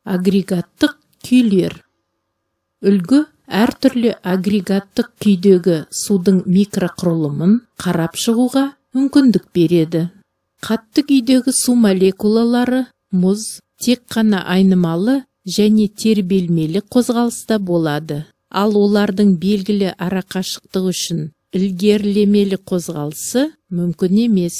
Агрегаттық күйлер. Үлгі әртүрлі агрегаттық күйдегі судың микроқұрылымын қарап шығуға мүмкіндік береді. Қатты күйдегі су молекулалары мұз тек қана айнымалы және тербелмелі қозғалыста болады, ал олардың белгілі арақашықтық үшін ілгерілемелі қозғалысы мүмкін емес.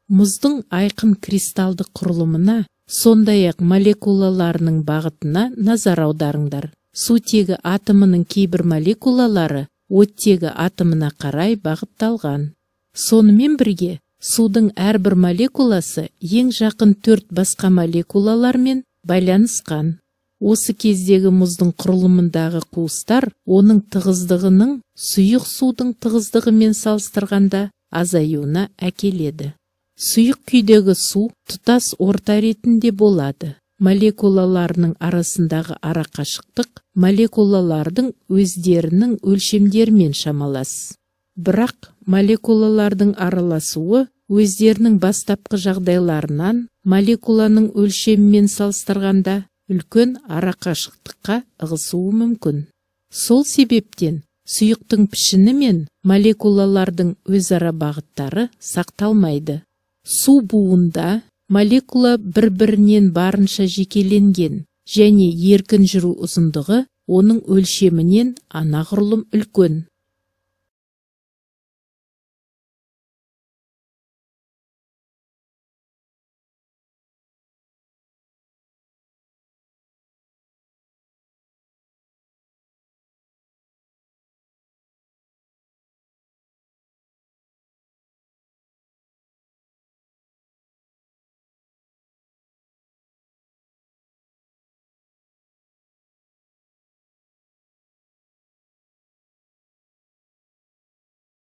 Мұздың айқын кристалдық құрылымына, сондай-ақ молекулаларының бағытына назар аударыңдар. Сутегі атомының кейбір молекулалары оттегі атомына қарай бағытталған. Сонымен бірге, судың әрбір молекуласы ең жақын 4 басқа молекулалармен байланысқан. Осы кездегі мұздың құрылымындағы қуыстар оның тығыздығының сұйық судың тығыздығымен салыстырғанда азаюына әкеледі. Сұйық күйдегі су тұтас орта ретінде болады. Молекулаларының арасындағы арақашықтық молекулалардың өздерінің өлшемдерімен шамалас. Бірақ молекулалардың араласуы өздерінің бастапқы жағдайларынан молекуланың өлшемімен салыстырғанда үлкен арақашықтыққа ығысуы мүмкін. Сол себептен сұйықтың пішіні мен молекулалардың өзара бағыттары сақталмайды. Су буында молекула бір-бірінен барынша жекеленген және еркін жүру ұзындығы оның өлшемінен анағұрлым үлкен.